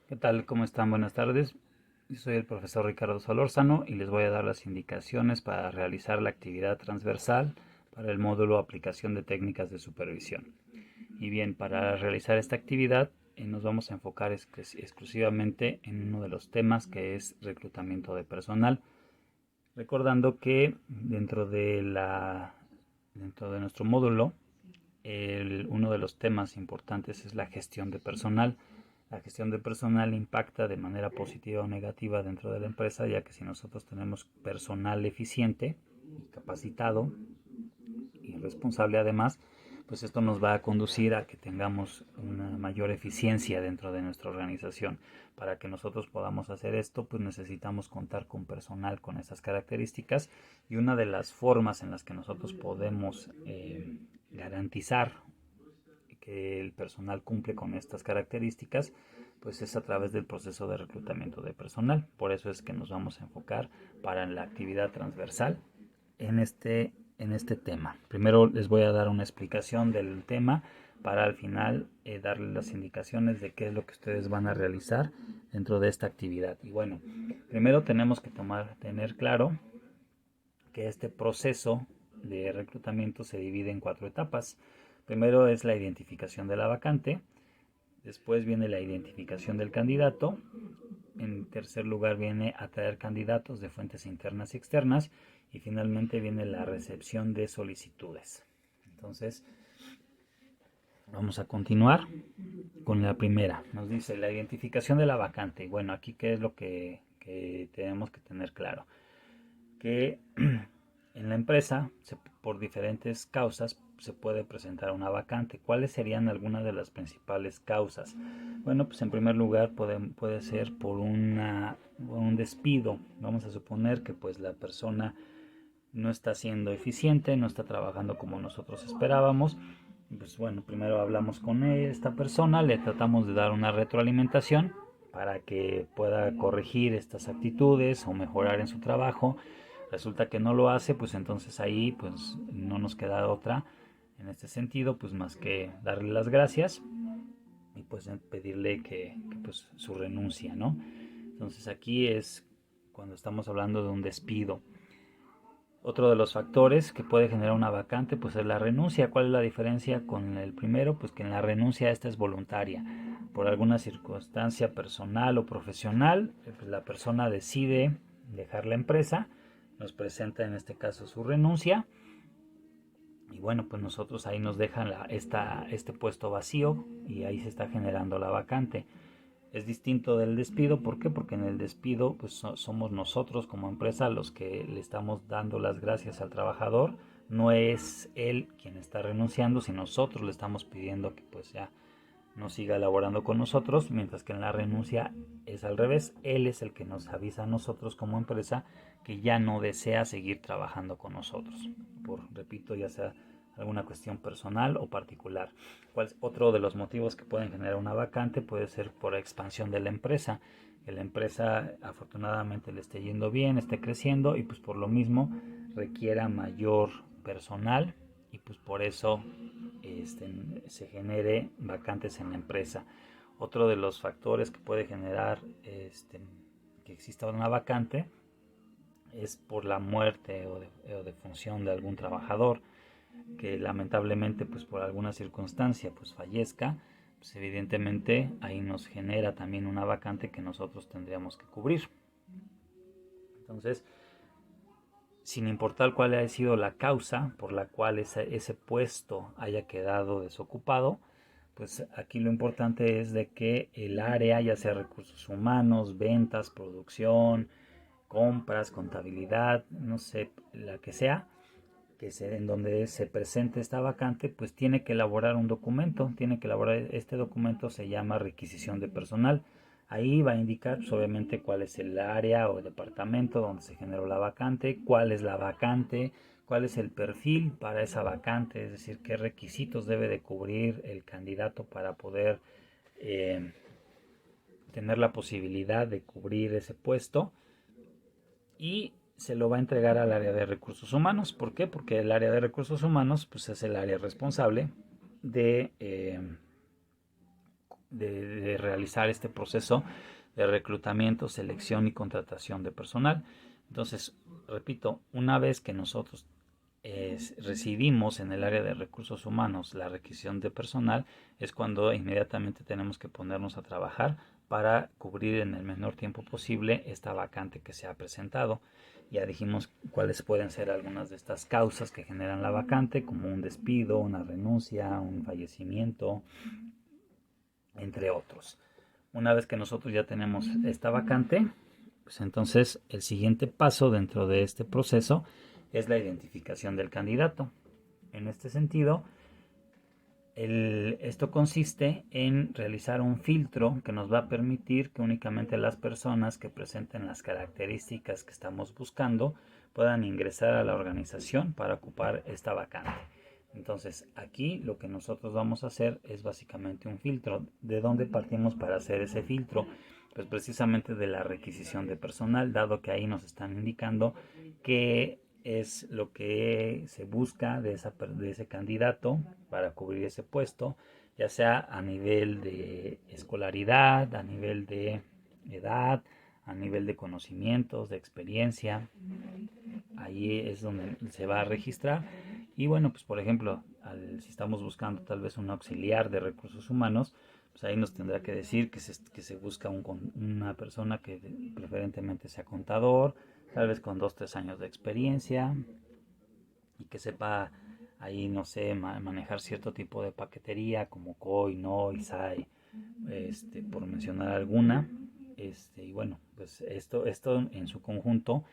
¿Qué tal? ¿Cómo están? Buenas tardes. Yo soy el profesor Ricardo Solórzano y les voy a dar las indicaciones para realizar la actividad transversal para el módulo Aplicación de Técnicas de Supervisión. Y bien, para realizar esta actividad nos vamos a enfocar exclusivamente en uno de los temas que es reclutamiento de personal, recordando que dentro de nuestro módulo uno de los temas importantes es la gestión de personal. La gestión de personal impacta de manera positiva o negativa dentro de la empresa, ya que si nosotros tenemos personal eficiente y capacitado y responsable además, pues esto nos va a conducir a que tengamos una mayor eficiencia dentro de nuestra organización. Para que nosotros podamos hacer esto, pues necesitamos contar con personal con esas características, y una de las formas en las que nosotros podemos garantizar que el personal cumple con estas características, pues es a través del proceso de reclutamiento de personal. Por eso es que nos vamos a enfocar para la actividad transversal en este tema. Primero les voy a dar una explicación del tema para al final darles las indicaciones de qué es lo que ustedes van a realizar dentro de esta actividad. Y bueno, primero tenemos que tener claro que este proceso de reclutamiento se divide en 4 etapas. Primero es la identificación de la vacante, después viene la identificación del candidato, en tercer lugar viene atraer candidatos de fuentes internas y externas, y finalmente viene la recepción de solicitudes. Entonces, vamos a continuar con la primera. Nos dice la identificación de la vacante. Y bueno, aquí qué es lo que tenemos que tener claro. Que en la empresa, por diferentes causas, se puede presentar una vacante. ¿Cuáles serían algunas de las principales causas? Bueno, pues en primer lugar puede ser por un despido. Vamos a suponer que pues la persona no está siendo eficiente, no está trabajando como nosotros esperábamos. Pues bueno, primero hablamos con esta persona, le tratamos de dar una retroalimentación para que pueda corregir estas actitudes o mejorar en su trabajo. Resulta que no lo hace, pues entonces ahí pues no nos queda otra en este sentido pues más que darle las gracias y pues pedirle que pues su renuncia, ¿no? Entonces aquí es cuando estamos hablando de un despido. Otro de los factores que puede generar una vacante pues es la renuncia. ¿Cuál es la diferencia con el primero? Pues que en la renuncia esta es voluntaria. Por alguna circunstancia personal o profesional, pues la persona decide dejar la empresa, nos presenta en este caso su renuncia, y bueno, pues nosotros ahí nos dejan este puesto vacío y ahí se está generando la vacante. Es distinto del despido. ¿Por qué? Porque en el despido pues somos nosotros como empresa los que le estamos dando las gracias al trabajador. No es él quien está renunciando, sino nosotros le estamos pidiendo que pues ya no siga elaborando con nosotros, mientras que en la renuncia es al revés. Él es el que nos avisa a nosotros como empresa que ya no desea seguir trabajando con nosotros, repito, ya sea alguna cuestión personal o particular. Otro de los motivos que pueden generar una vacante puede ser por expansión de la empresa, que la empresa afortunadamente le esté yendo bien, esté creciendo y pues por lo mismo requiera mayor personal, y pues por eso se genere vacantes en la empresa. Otro de los factores que puede generar que exista una vacante es por la muerte o defunción de algún trabajador que lamentablemente pues por alguna circunstancia pues fallezca. Pues evidentemente ahí nos genera también una vacante que nosotros tendríamos que cubrir. Entonces, sin importar cuál haya sido la causa por la cual ese puesto haya quedado desocupado, pues aquí lo importante es de que el área, ya sea recursos humanos, ventas, producción, compras, contabilidad, no sé, la que sea, en donde se presente esta vacante, pues tiene que elaborar un documento, este documento se llama requisición de personal. Ahí va a indicar pues, obviamente cuál es el área o el departamento donde se generó la vacante, cuál es la vacante, cuál es el perfil para esa vacante, es decir, qué requisitos debe de cubrir el candidato para poder eh, tener la posibilidad de cubrir ese puesto, y se lo va a entregar al área de recursos humanos. ¿Por qué? Porque el área de recursos humanos pues, es el área responsable de de realizar este proceso de reclutamiento, selección y contratación de personal. Entonces, repito, una vez que nosotros recibimos en el área de recursos humanos la requisición de personal, es cuando inmediatamente tenemos que ponernos a trabajar para cubrir en el menor tiempo posible esta vacante que se ha presentado. Ya dijimos cuáles pueden ser algunas de estas causas que generan la vacante, como un despido, una renuncia, un fallecimiento, entre otros. Una vez que nosotros ya tenemos esta vacante, pues entonces el siguiente paso dentro de este proceso es la identificación del candidato. En este sentido, esto consiste en realizar un filtro que nos va a permitir que únicamente las personas que presenten las características que estamos buscando puedan ingresar a la organización para ocupar esta vacante. Entonces, aquí lo que nosotros vamos a hacer es básicamente un filtro. ¿De dónde partimos para hacer ese filtro? Pues precisamente de la requisición de personal, dado que ahí nos están indicando que es lo que se busca de ese candidato para cubrir ese puesto, ya sea a nivel de escolaridad, a nivel de edad, a nivel de conocimientos, de experiencia. Ahí es donde se va a registrar. Y bueno, pues por ejemplo, si estamos buscando tal vez un auxiliar de recursos humanos, pues ahí nos tendrá que decir que se busca una persona que preferentemente sea contador, tal vez con 2-3 años de experiencia y que sepa ahí, no sé, manejar cierto tipo de paquetería como COI, NOI, SAI, por mencionar alguna. Y bueno, pues esto en su conjunto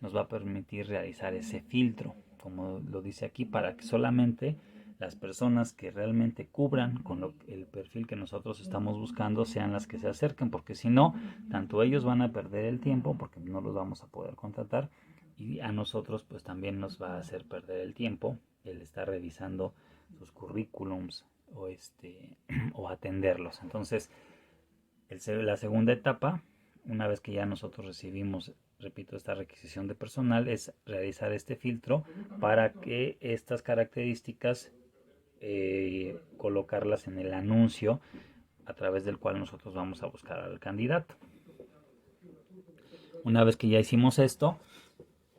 nos va a permitir realizar ese filtro, como lo dice aquí, para que solamente las personas que realmente cubran con el perfil que nosotros estamos buscando sean las que se acerquen, porque si no, tanto ellos van a perder el tiempo porque no los vamos a poder contratar, y a nosotros pues también nos va a hacer perder el tiempo el estar revisando sus currículums o atenderlos. Entonces, la segunda etapa, una vez que ya nosotros recibimos, repito, esta requisición de personal, es realizar este filtro para que estas características colocarlas en el anuncio a través del cual nosotros vamos a buscar al candidato. Una vez que ya hicimos esto,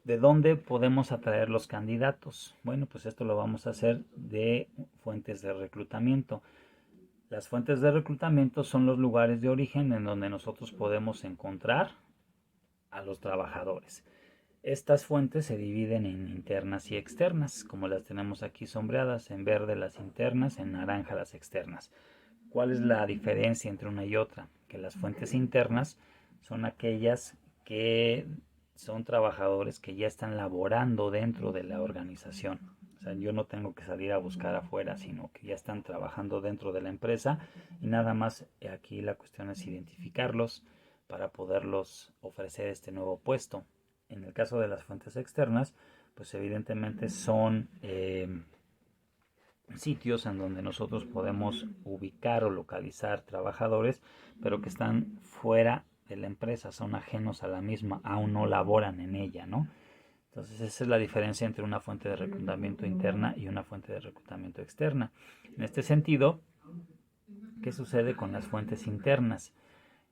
¿de dónde podemos atraer los candidatos? Bueno, pues esto lo vamos a hacer de fuentes de reclutamiento. Las fuentes de reclutamiento son los lugares de origen en donde nosotros podemos encontrar a los trabajadores. Estas fuentes se dividen en internas y externas, como las tenemos aquí sombreadas, en verde las internas, en naranja las externas. ¿Cuál es la diferencia entre una y otra? Que las fuentes internas son aquellas que son trabajadores que ya están laborando dentro de la organización. O sea, yo no tengo que salir a buscar afuera, sino que ya están trabajando dentro de la empresa, y nada más aquí la cuestión es identificarlos para poderlos ofrecer este nuevo puesto. En el caso de las fuentes externas, pues evidentemente son sitios en donde nosotros podemos ubicar o localizar trabajadores, pero que están fuera de la empresa, son ajenos a la misma, aún no laboran en ella, ¿no? Entonces esa es la diferencia entre una fuente de reclutamiento interna y una fuente de reclutamiento externa. En este sentido, ¿qué sucede con las fuentes internas?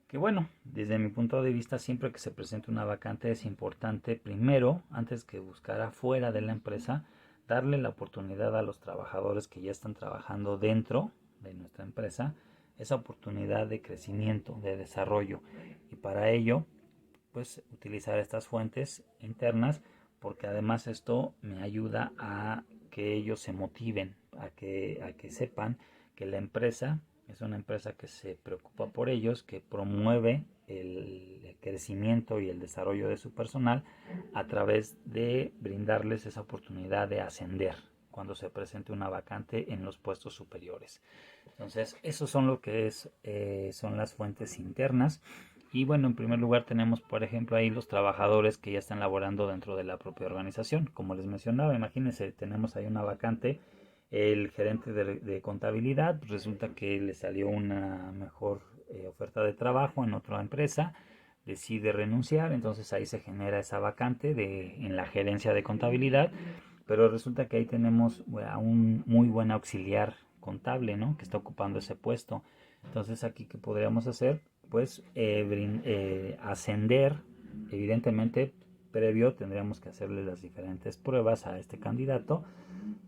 Que bueno, desde mi punto de vista, siempre que se presente una vacante es importante, primero, antes que buscar afuera de la empresa, darle la oportunidad a los trabajadores que ya están trabajando dentro de nuestra empresa, esa oportunidad de crecimiento, de desarrollo. Y para ello, pues utilizar estas fuentes internas, porque además esto me ayuda a que ellos se motiven, a que sepan que la empresa es una empresa que se preocupa por ellos, que promueve el crecimiento y el desarrollo de su personal a través de brindarles esa oportunidad de ascender cuando se presente una vacante en los puestos superiores. Entonces, esos son lo que son las fuentes internas. Y bueno, en primer lugar tenemos, por ejemplo, ahí los trabajadores que ya están laborando dentro de la propia organización. Como les mencionaba, imagínense, tenemos ahí una vacante, el gerente de contabilidad, pues resulta que le salió una mejor oferta de trabajo en otra empresa, decide renunciar, entonces ahí se genera esa vacante en la gerencia de contabilidad, pero resulta que ahí tenemos a un muy buen auxiliar contable, ¿no? Que está ocupando ese puesto. Entonces aquí, ¿qué podríamos hacer? Pues ascender. Evidentemente, previo tendríamos que hacerle las diferentes pruebas a este candidato,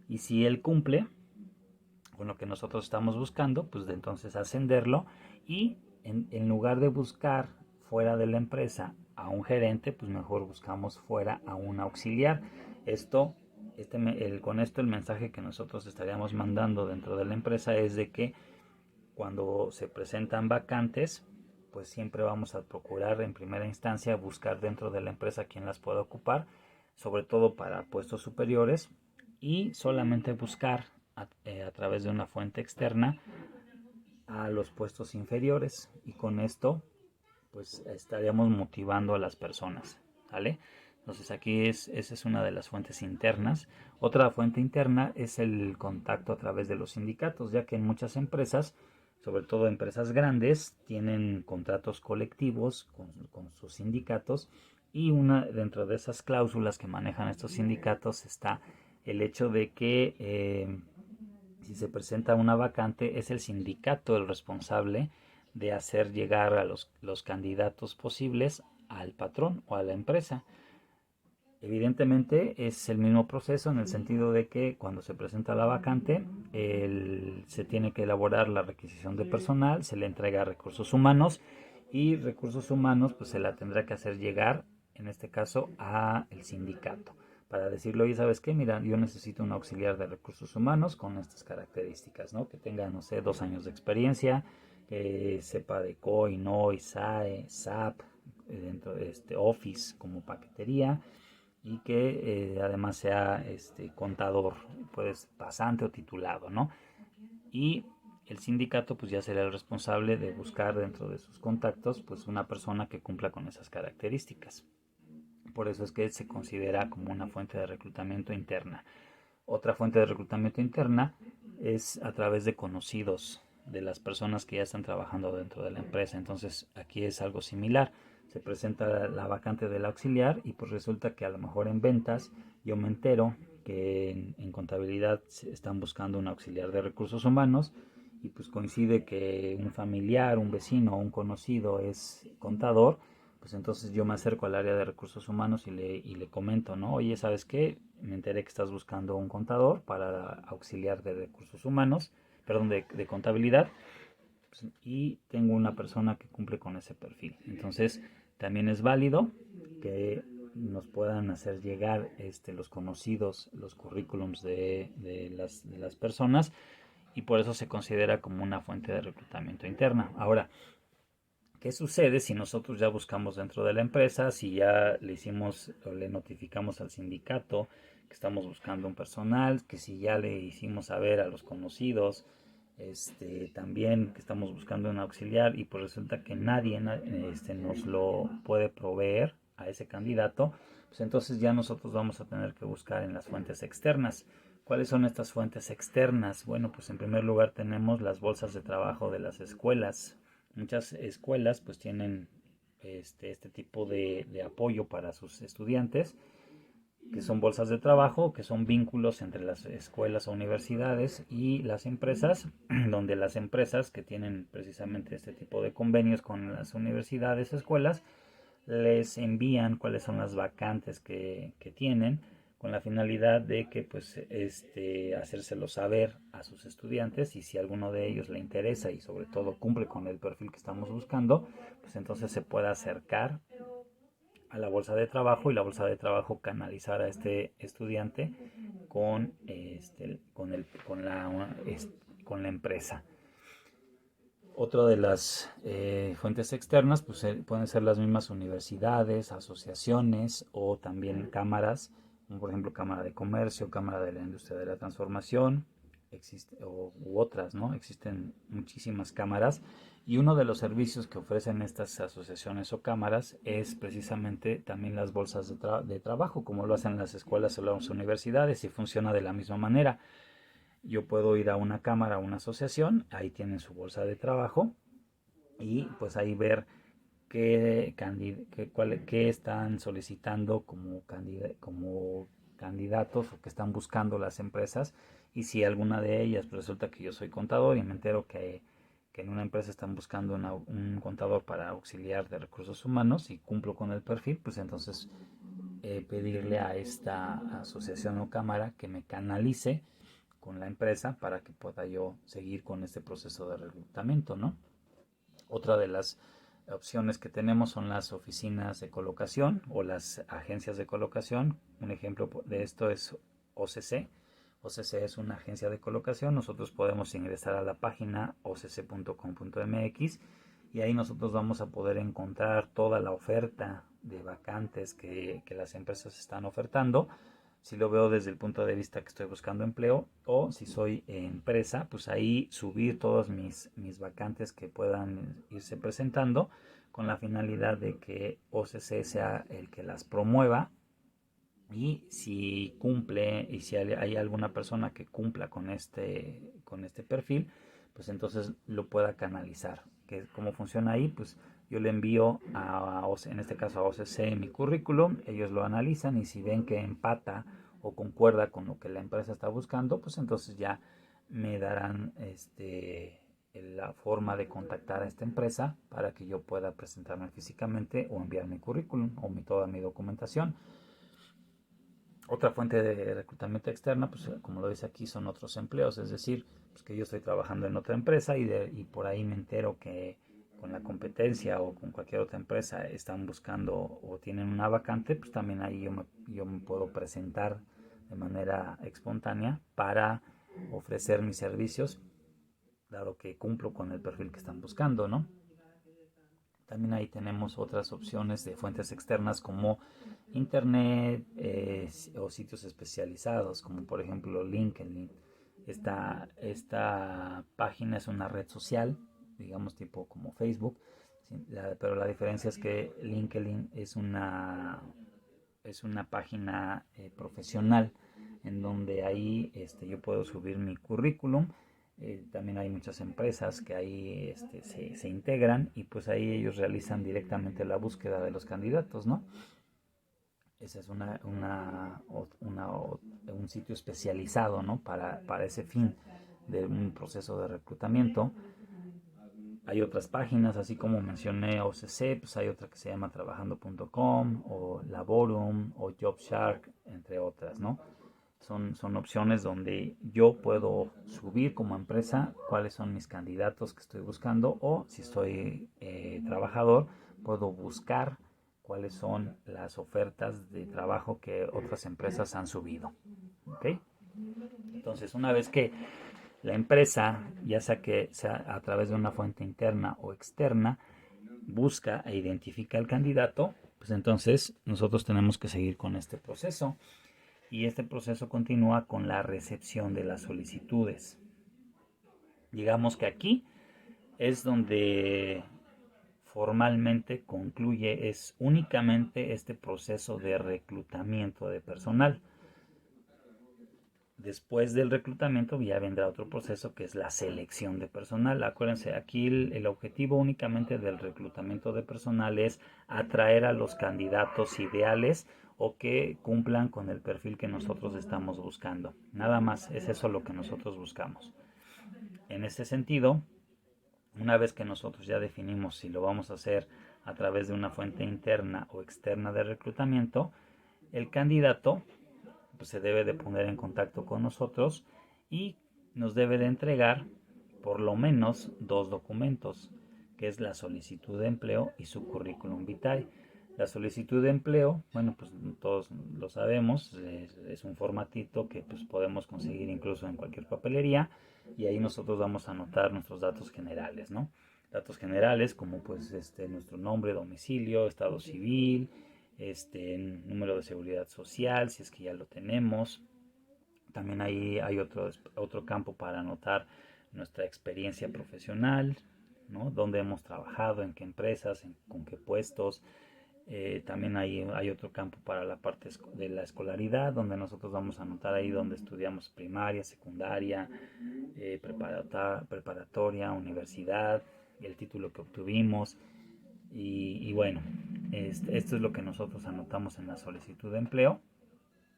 y si él cumple con lo que nosotros estamos buscando, pues de entonces ascenderlo, y en lugar de buscar fuera de la empresa a un gerente, pues mejor buscamos fuera a un auxiliar. Esto, con esto el mensaje que nosotros estaríamos mandando dentro de la empresa es de que cuando se presentan vacantes, pues siempre vamos a procurar en primera instancia buscar dentro de la empresa quién las pueda ocupar, sobre todo para puestos superiores, y solamente buscar a través de una fuente externa a los puestos inferiores, y con esto pues estaríamos motivando a las personas, ¿vale? Entonces aquí esa es una de las fuentes internas. Otra fuente interna es el contacto a través de los sindicatos, ya que en muchas empresas, sobre todo empresas grandes, tienen contratos colectivos con sus sindicatos, y dentro de esas cláusulas que manejan estos sindicatos está el hecho de que si se presenta una vacante, es el sindicato el responsable de hacer llegar a los candidatos posibles al patrón o a la empresa. Evidentemente es el mismo proceso en el sentido de que cuando se presenta la vacante, se tiene que elaborar la requisición de personal, se le entrega a recursos humanos, y recursos humanos pues se la tendrá que hacer llegar, en este caso, a el sindicato, para decirle, oye, ¿sabes qué? Mira, yo necesito un auxiliar de recursos humanos con estas características, ¿no? Que tenga, no sé, 2 años de experiencia, que sepa de COI, NOI, SAE, SAP, dentro de Office como paquetería, y que además sea contador, pues pasante o titulado, ¿no? Y el sindicato pues ya será el responsable de buscar dentro de sus contactos pues una persona que cumpla con esas características. Por eso es que se considera como una fuente de reclutamiento interna. Otra fuente de reclutamiento interna es a través de conocidos de las personas que ya están trabajando dentro de la empresa. Entonces aquí es algo similar. Se presenta la vacante del auxiliar, y pues resulta que a lo mejor en ventas yo me entero que en contabilidad están buscando un auxiliar de recursos humanos, y pues coincide que un familiar, un vecino o un conocido es contador. Pues entonces yo me acerco al área de recursos humanos y le comento, ¿no? Oye, ¿sabes qué? Me enteré que estás buscando un contador para auxiliar de recursos humanos, perdón, de contabilidad, pues, y tengo una persona que cumple con ese perfil. Entonces también es válido que nos puedan hacer llegar los conocidos, los currículums de las personas, y por eso se considera como una fuente de reclutamiento interna. Ahora, ¿qué sucede si nosotros ya buscamos dentro de la empresa, si ya le hicimos o le notificamos al sindicato que estamos buscando un personal, que si ya le hicimos saber a los conocidos, también que estamos buscando un auxiliar, y pues resulta que nadie nos lo puede proveer a ese candidato? Pues entonces ya nosotros vamos a tener que buscar en las fuentes externas. ¿Cuáles son estas fuentes externas? Bueno, pues en primer lugar tenemos las bolsas de trabajo de las escuelas. Muchas escuelas pues tienen este tipo de apoyo para sus estudiantes, que son bolsas de trabajo, que son vínculos entre las escuelas o universidades y las empresas, donde las empresas que tienen precisamente este tipo de convenios con las universidades o escuelas les envían cuáles son las vacantes que tienen, con la finalidad de que pues hacérselo saber a sus estudiantes, y si alguno de ellos le interesa y sobre todo cumple con el perfil que estamos buscando, pues entonces se puede acercar a la bolsa de trabajo, y la bolsa de trabajo canalizar a este estudiante con la empresa. Otra de las fuentes externas pues, pueden ser las mismas universidades, asociaciones o también cámaras, como por ejemplo Cámara de Comercio, Cámara de la Industria de la Transformación, u otras, ¿no? Existen muchísimas cámaras, y uno de los servicios que ofrecen estas asociaciones o cámaras es precisamente también las bolsas de trabajo, como lo hacen las escuelas o las universidades, y funciona de la misma manera. Yo puedo ir a una cámara, a una asociación, ahí tienen su bolsa de trabajo, y pues ahí ver qué están solicitando como candidatos, o que están buscando las empresas, y si alguna de ellas, pues resulta que yo soy contador y me entero que que en una empresa están buscando un contador para auxiliar de recursos humanos y cumplo con el perfil, pues entonces pedirle a esta asociación o cámara que me canalice con la empresa para que pueda yo seguir con este proceso de reclutamiento, ¿no? Otra de las opciones que tenemos son las oficinas de colocación o las agencias de colocación. Un ejemplo de esto es OCC. OCC es una agencia de colocación. Nosotros podemos ingresar a la página occ.com.mx y ahí nosotros vamos a poder encontrar toda la oferta de vacantes que las empresas están ofertando. Si lo veo desde el punto de vista que estoy buscando empleo, o si soy empresa, pues ahí subir todos mis vacantes que puedan irse presentando con la finalidad de que OCC sea el que las promueva, y si cumple y si hay alguna persona que cumpla con este perfil, pues entonces lo pueda canalizar. ¿Cómo funciona ahí? Pues yo le envío en este caso a OCC mi currículum, ellos lo analizan y si ven que empata o concuerda con lo que la empresa está buscando, pues entonces ya me darán la forma de contactar a esta empresa para que yo pueda presentarme físicamente o enviar mi currículum o toda mi documentación. Otra fuente de reclutamiento externa, pues como lo dice aquí, son otros empleos, es decir, pues que yo estoy trabajando en otra empresa y por ahí me entero que con la competencia o con cualquier otra empresa están buscando o tienen una vacante, pues también ahí yo me puedo presentar de manera espontánea para ofrecer mis servicios, dado que cumplo con el perfil que están buscando, ¿no? También ahí tenemos otras opciones de fuentes externas como internet o sitios especializados como por ejemplo LinkedIn. Esta página es una red social, digamos tipo como Facebook, pero la diferencia es que LinkedIn es una página profesional en donde ahí yo puedo subir mi currículum. También hay muchas empresas que ahí se integran y pues ahí ellos realizan directamente la búsqueda de los candidatos, ¿no? Ese es un sitio especializado, ¿no? Para ese fin de un proceso de reclutamiento. Hay otras páginas, así como mencioné OCC, pues hay otra que se llama trabajando.com o Laborum o JobShark, entre otras, ¿no? Son opciones donde yo puedo subir como empresa cuáles son mis candidatos que estoy buscando, o si soy trabajador, puedo buscar cuáles son las ofertas de trabajo que otras empresas han subido. ¿Ok? Entonces, una vez que la empresa, ya sea que sea a través de una fuente interna o externa, busca e identifica al candidato, pues entonces nosotros tenemos que seguir con este proceso. Y este proceso continúa con la recepción de las solicitudes. Digamos que aquí es donde formalmente concluye, es únicamente este proceso de reclutamiento de personal. Después del reclutamiento ya vendrá otro proceso que es la selección de personal. Acuérdense, aquí el objetivo únicamente del reclutamiento de personal es atraer a los candidatos ideales o que cumplan con el perfil que nosotros estamos buscando. Nada más, es eso lo que nosotros buscamos. En este sentido, una vez que nosotros ya definimos si lo vamos a hacer a través de una fuente interna o externa de reclutamiento, el candidato pues se debe de poner en contacto con nosotros y nos debe de entregar por lo menos 2 documentos, que es la solicitud de empleo y su currículum vitae. La solicitud de empleo, bueno, pues todos lo sabemos, es un formatito que pues podemos conseguir incluso en cualquier papelería, y ahí nosotros vamos a anotar nuestros datos generales, ¿no? Datos generales como pues nuestro nombre, domicilio, estado civil, número de seguridad social, si es que ya lo tenemos. También ahí hay otro campo para anotar nuestra experiencia profesional, ¿no? Dónde hemos trabajado, en qué empresas, con qué puestos. También hay otro campo para la parte de la escolaridad, donde nosotros vamos a anotar ahí donde estudiamos primaria, secundaria, preparatoria, universidad, el título que obtuvimos. Y bueno, esto es lo que nosotros anotamos en la solicitud de empleo.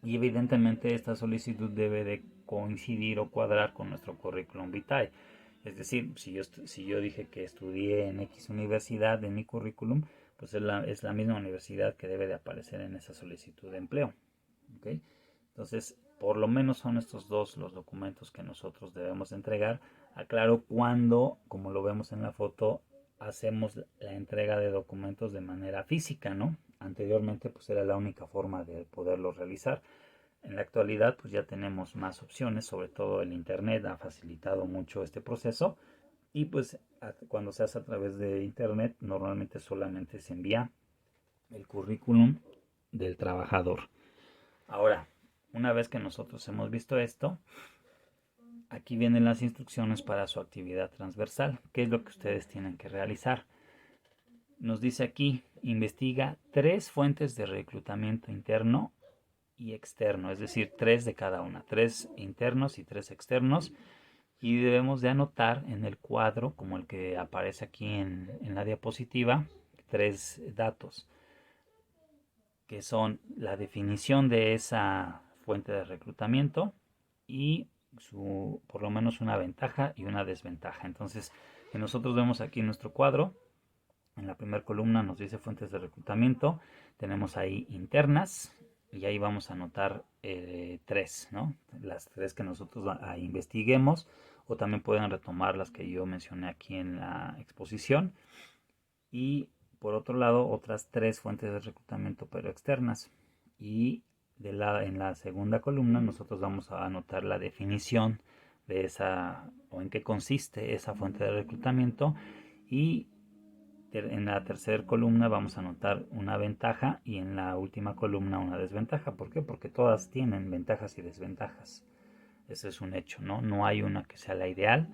Y evidentemente esta solicitud debe de coincidir o cuadrar con nuestro currículum vitae. Es decir, si yo dije que estudié en X universidad en mi currículum, pues es la misma universidad que debe de aparecer en esa solicitud de empleo. ¿Okay? Entonces, por lo menos son estos dos los documentos que nosotros debemos entregar. Aclaro cuando, como lo vemos en la foto, hacemos la entrega de documentos de manera física, ¿no? Anteriormente pues era la única forma de poderlo realizar. En la actualidad pues ya tenemos más opciones, sobre todo el internet ha facilitado mucho este proceso y pues cuando se hace a través de internet normalmente solamente se envía el currículum del trabajador. Ahora, una vez que nosotros hemos visto esto, aquí vienen las instrucciones para su actividad transversal. ¿Qué es lo que ustedes tienen que realizar? Nos dice aquí, investiga 3 fuentes de reclutamiento interno y externo, es decir, 3 de cada una, 3 internos y 3 externos. Y debemos de anotar en el cuadro, como el que aparece aquí en la diapositiva, 3 datos, que son la definición de esa fuente de reclutamiento y por lo menos una ventaja y una desventaja. Entonces, que nosotros vemos aquí en nuestro cuadro, en la primera columna nos dice fuentes de reclutamiento, tenemos ahí internas y ahí vamos a anotar 3, ¿no? Las 3 que nosotros investiguemos, o también pueden retomar las que yo mencioné aquí en la exposición. Y por otro lado, otras 3 fuentes de reclutamiento pero externas. Y en la segunda columna nosotros vamos a anotar la definición de esa, o en qué consiste esa fuente de reclutamiento. Y en la tercera columna vamos a anotar una ventaja y en la última columna una desventaja. ¿Por qué? Porque todas tienen ventajas y desventajas. Eso es un hecho, ¿no? No hay una que sea la ideal.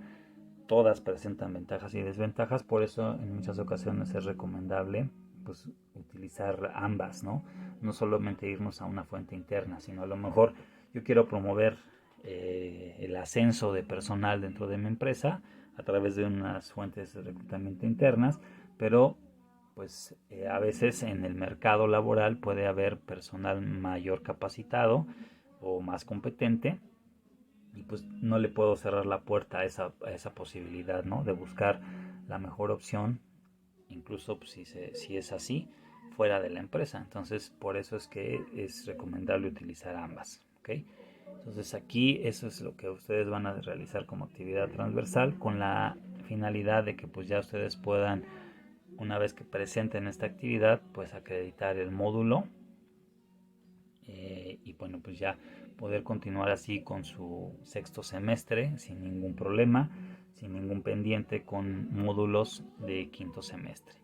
Todas presentan ventajas y desventajas, por eso en muchas ocasiones es recomendable pues utilizar ambas, ¿no? No solamente irnos a una fuente interna, sino a lo mejor yo quiero promover el ascenso de personal dentro de mi empresa a través de unas fuentes de reclutamiento internas, pero pues a veces en el mercado laboral puede haber personal mayor capacitado o más competente y pues no le puedo cerrar la puerta a esa posibilidad, ¿no? De buscar la mejor opción, incluso pues, si es así, fuera de la empresa. Entonces, por eso es que es recomendable utilizar ambas, ¿ok? Entonces aquí eso es lo que ustedes van a realizar como actividad transversal con la finalidad de que pues ya ustedes puedan, una vez que presenten esta actividad, pues acreditar el módulo y bueno, pues ya poder continuar así con su sexto semestre sin ningún problema, sin ningún pendiente con módulos de quinto semestre.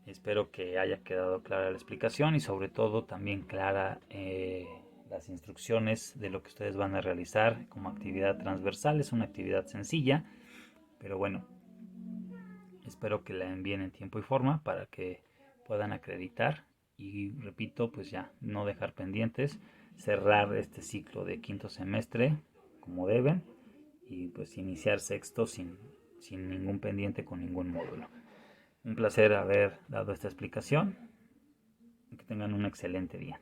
Espero que haya quedado clara la explicación y sobre todo también clara las instrucciones de lo que ustedes van a realizar como actividad transversal. Es una actividad sencilla, pero bueno, espero que la envíen en tiempo y forma para que puedan acreditar y repito, pues ya no dejar pendientes, cerrar este ciclo de quinto semestre como deben y pues iniciar sexto sin ningún pendiente con ningún módulo. Un placer haber dado esta explicación y que tengan un excelente día.